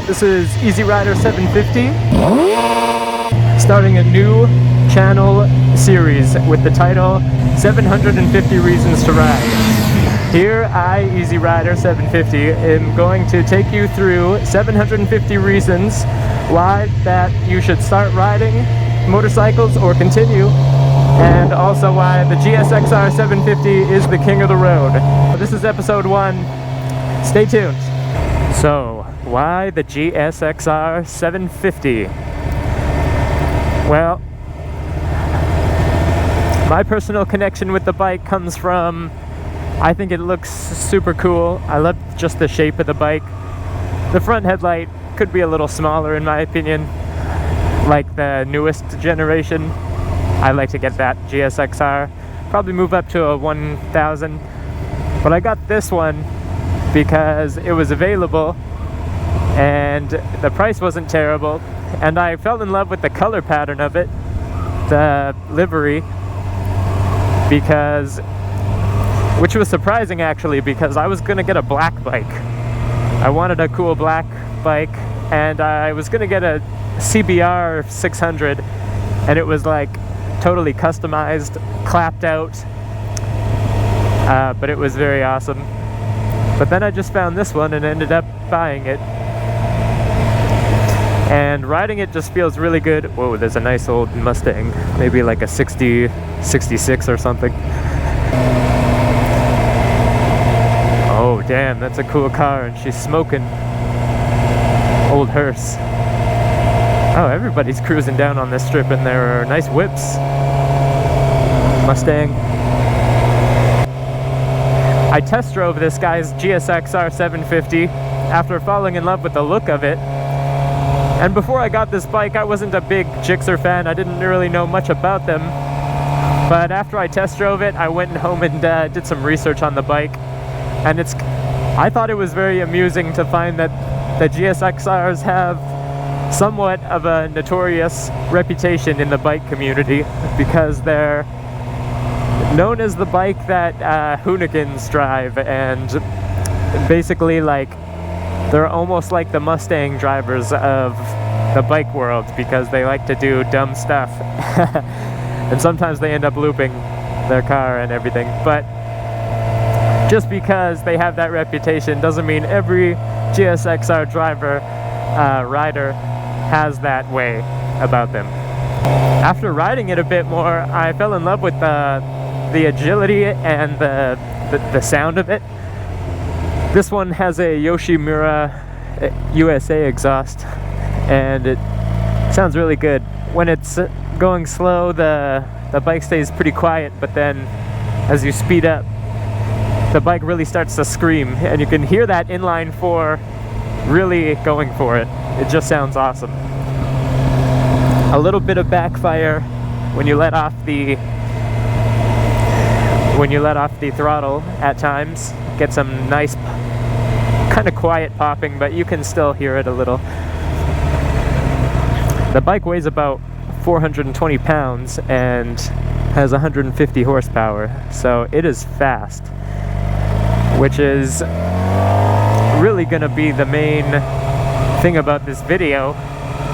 This is Easy Rider 750, starting a new channel series with the title 750 Reasons to Ride. Here, I, Easy Rider 750, am going to take you through 750 reasons why that you should start riding motorcycles or continue, and also why the GSX-R 750 is the king of the road. This is episode 1. Stay tuned. So, why the GSX-R 750? Well, my personal connection with the bike comes from, I think it looks super cool. I love just the shape of the bike. The front headlight could be a little smaller in my opinion, like the newest generation. I like to get that GSX-R, probably move up to a 1000, but I got this one because it was available and the price wasn't terrible, and I fell in love with the color pattern of it, the livery, which was surprising actually, because I was gonna get a black bike. I wanted a cool black bike, and I was gonna get a CBR 600, and it was like totally customized, clapped out, but it was very awesome. But then I just found this one and ended up buying it. And riding it just feels really good. Whoa, there's a nice old Mustang, maybe like a 66 or something. Oh damn, that's a cool car, and she's smoking. Old hearse. Oh, everybody's cruising down on this strip, and there are nice whips. Mustang. I test drove this guy's GSX-R 750 after falling in love with the look of it. And before I got this bike, I wasn't a big Gixxer fan. I didn't really know much about them. But after I test drove it, I went home and did some research on the bike. And I thought it was very amusing to find that the GSX-Rs have somewhat of a notorious reputation in the bike community, because they're known as the bike that hooligans drive, and basically like they're almost like the Mustang drivers of the bike world, because they like to do dumb stuff and sometimes they end up looping their car and everything. But just because they have that reputation doesn't mean every GSX-R driver, rider has that way about them. After riding it a bit more, I fell in love with the agility and the sound of it. This one has a Yoshimura USA exhaust, and it sounds really good. When it's going slow, the bike stays pretty quiet, but then as you speed up, the bike really starts to scream, and you can hear that inline 4 really going for it. It just sounds awesome. A little bit of backfire when you let off the throttle at times. Get some nice kind of quiet popping, but you can still hear it a little. The bike weighs about 420 pounds and has 150 horsepower, so it is fast, which is really gonna be the main thing about this video.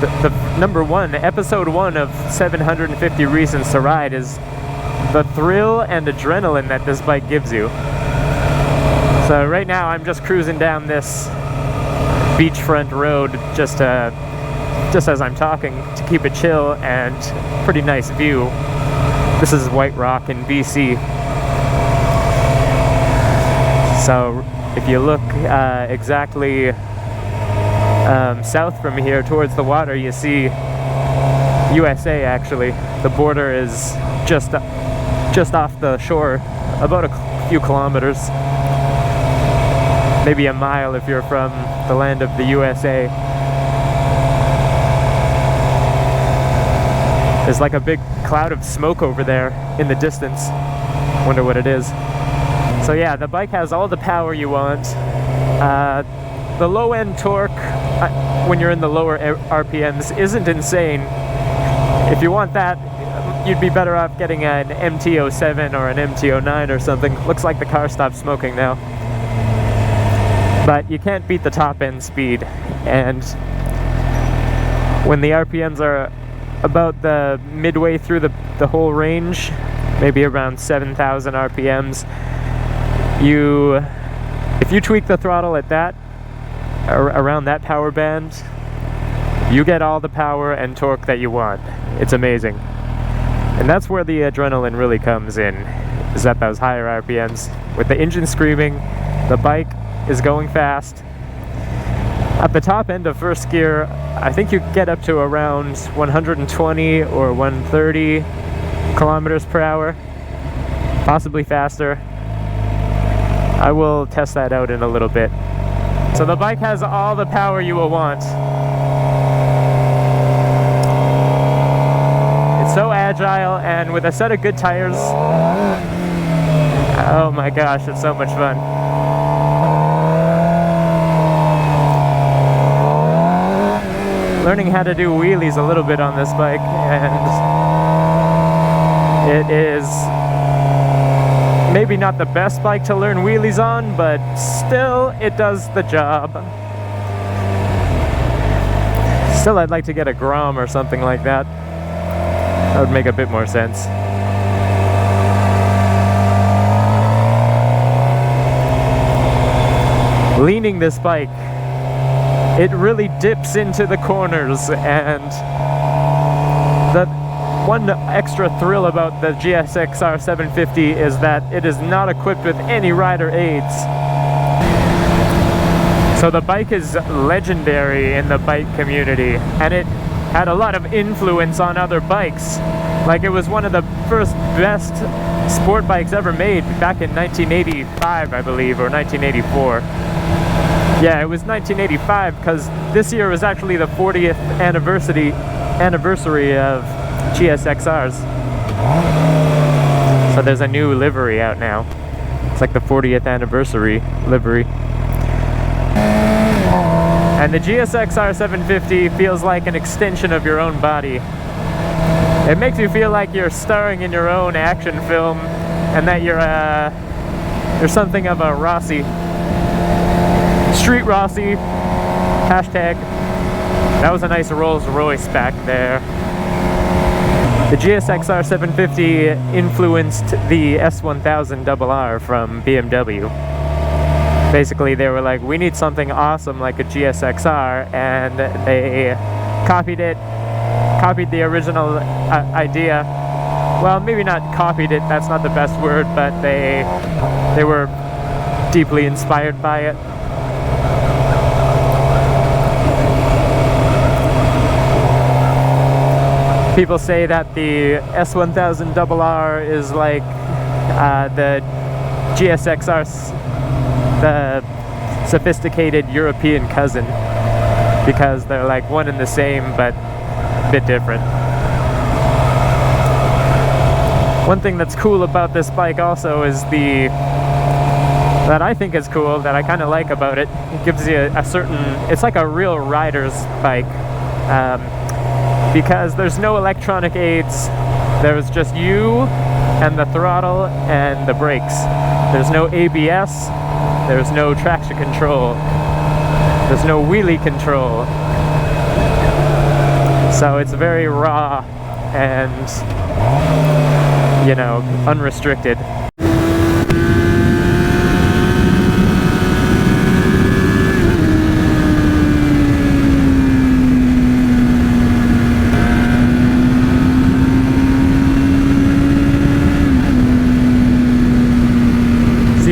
The number one, episode 1 of 750 Reasons to Ride, is the thrill and adrenaline that this bike gives you. So right now I'm just cruising down this beachfront road, just as I'm talking, to keep it chill, and pretty nice view. This is White Rock in BC. So if you look exactly south from here towards the water, you see USA actually. The border is just off the shore, about a few kilometers. Maybe a mile if you're from the land of the USA. There's like a big cloud of smoke over there in the distance. Wonder what it is. So yeah, the bike has all the power you want. The low end torque, when you're in the lower RPMs, isn't insane. If you want that, you'd be better off getting an MT-07 or an MT-09 or something. Looks like the car stopped smoking now. But you can't beat the top end speed. and when the RPMs are about the midway through the whole range, maybe around 7,000 RPMs, if you tweak the throttle at that, around that power band, you get all the power and torque that you want. It's amazing. And that's where the adrenaline really comes in, is at those higher RPMs. With the engine screaming, the bike is going fast. At the top end of first gear, I think you get up to around 120 or 130 kilometers per hour, possibly faster. I will test that out in a little bit. So the bike has all the power you will want. It's so agile, and with a set of good tires, oh my gosh, it's so much fun. Learning how to do wheelies a little bit on this bike, and it is maybe not the best bike to learn wheelies on, but still it does the job. Still, I'd like to get a Grom or something like that. That would make a bit more sense. Leaning this bike, it really dips into the corners, and the one extra thrill about the GSX-R 750 is that it is not equipped with any rider aids. So the bike is legendary in the bike community, and it had a lot of influence on other bikes. Like, it was one of the first best sport bikes ever made back in 1985, I believe, or 1984. Yeah, it was 1985, because this year was actually the 40th anniversary of GSX-Rs. So there's a new livery out now. It's like the 40th anniversary livery. And the GSX-R 750 feels like an extension of your own body. It makes you feel like you're starring in your own action film, and that you're something of a Rossi. Street Rossi, hashtag. That was a nice Rolls Royce back there. The GSX-R 750 influenced the S1000RR from BMW. Basically, they were like, we need something awesome like a GSX-R, and they copied the original idea. Well, maybe not copied it, that's not the best word, but they were deeply inspired by it. People say that the S1000RR is like the GSX-R's, the sophisticated European cousin, because they're like one and the same, but a bit different. One thing that's cool about this bike also is that I think is cool, that I kind of like about it, it gives you a certain, it's like a real rider's bike. Because there's no electronic aids, there's just you and the throttle and the brakes. There's no ABS, there's no traction control, there's no wheelie control. So it's very raw and, you know, unrestricted.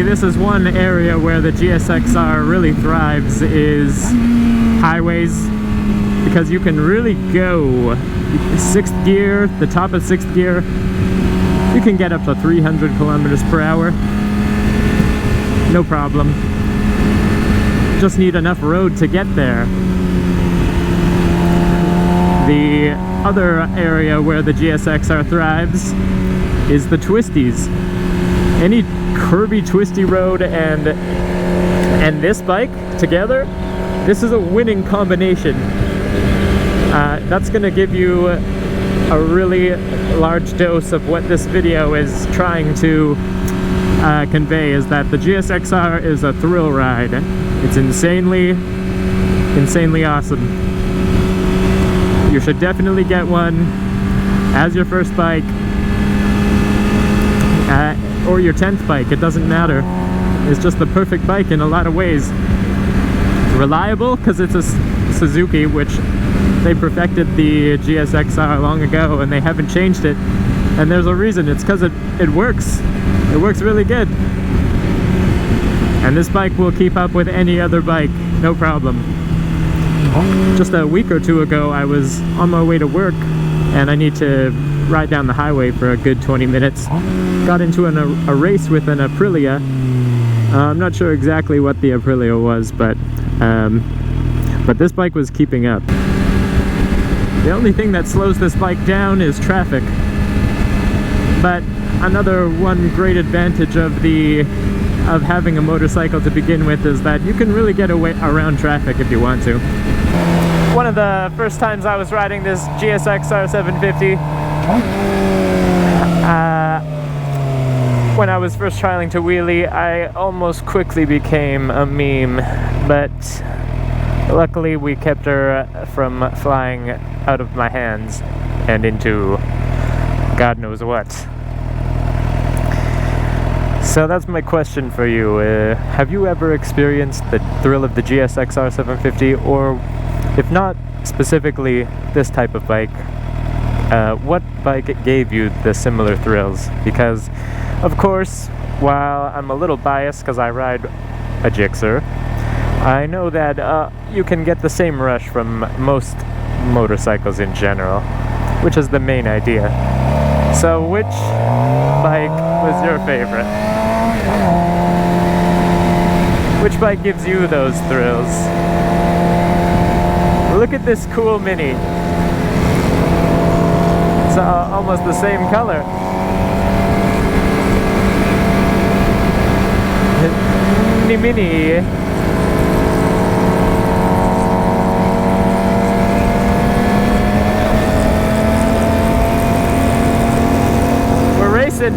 This is one area where the GSX-R really thrives, is highways, because you can really go 6th gear, the top of 6th gear, you can get up to 300 kilometers per hour, no problem. Just need enough road to get there. The other area where the GSX-R thrives is the twisties. Any curvy, twisty road and this bike together, this is a winning combination. That's going to give you a really large dose of what this video is trying to convey, is that the GSX-R is a thrill ride. It's insanely insanely awesome. You should definitely get one as your first bike, or your 10th bike, it doesn't matter. It's just the perfect bike in a lot of ways. It's reliable because it's a Suzuki, which they perfected the GSX-R long ago and they haven't changed it. And there's a reason, it's because it works. It works really good. And this bike will keep up with any other bike, no problem. Just a week or two ago, I was on my way to work and I need to ride down the highway for a good 20 minutes. Got into a race with an Aprilia. I'm not sure exactly what the Aprilia was, but this bike was keeping up. The only thing that slows this bike down is traffic. But another one great advantage of having a motorcycle to begin with is that you can really get away around traffic if you want to. One of the first times I was riding this GSX-R 750, when I was first trialing to wheelie, I almost quickly became a meme, but luckily we kept her from flying out of my hands and into God knows what. So that's my question for you. Have you ever experienced the thrill of the GSX-R 750, or if not specifically this type of bike, what bike gave you the similar thrills? Because, of course, while I'm a little biased because I ride a Gixxer, I know that you can get the same rush from most motorcycles in general, which is the main idea. So which bike was your favorite? Which bike gives you those thrills? Look at this cool Mini. It's almost the same color. Mini. We're racing.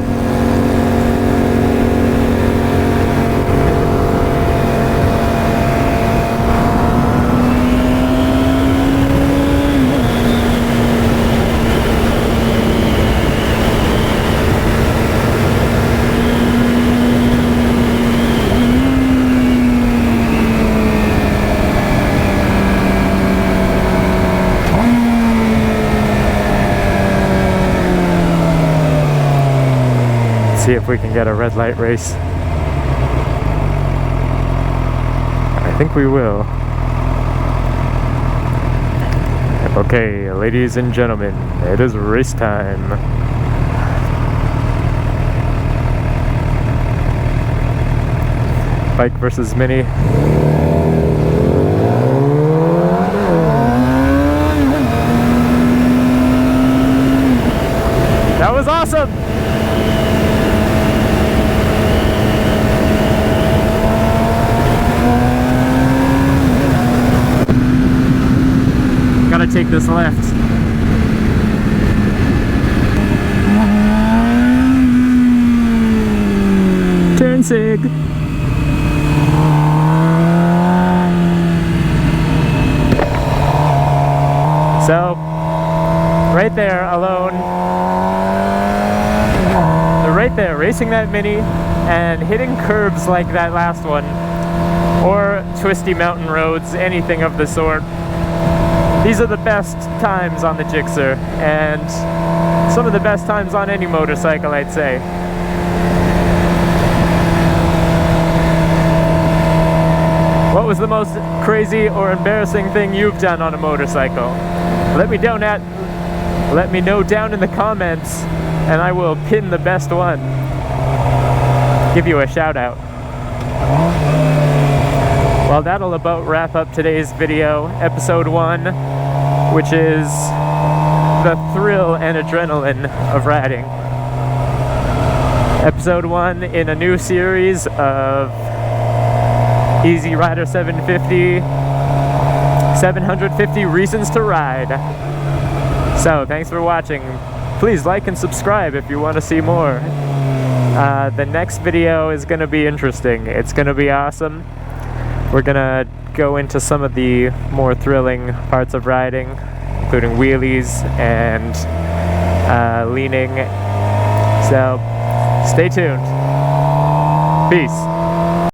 See if we can get a red light race. I think we will. Okay, ladies and gentlemen, it is race time. Bike versus Mini. That was awesome! Gotta take this left. Turn sig. So, right there, alone. They're right there, racing that Mini and hitting curbs like that last one, or twisty mountain roads, anything of the sort. These are the best times on the Gixxer, and some of the best times on any motorcycle, I'd say. What was the most crazy or embarrassing thing you've done on a motorcycle? Let me know down in the comments, and I will pin the best one. Give you a shout out. Well, that'll about wrap up today's video, episode 1, which is the thrill and adrenaline of riding. Episode 1 in a new series of Easy Rider 750, 750 Reasons to Ride. So, thanks for watching. Please like and subscribe if you want to see more. The next video is going to be interesting. It's going to be awesome. We're gonna go into some of the more thrilling parts of riding, including wheelies and leaning. So stay tuned. Peace.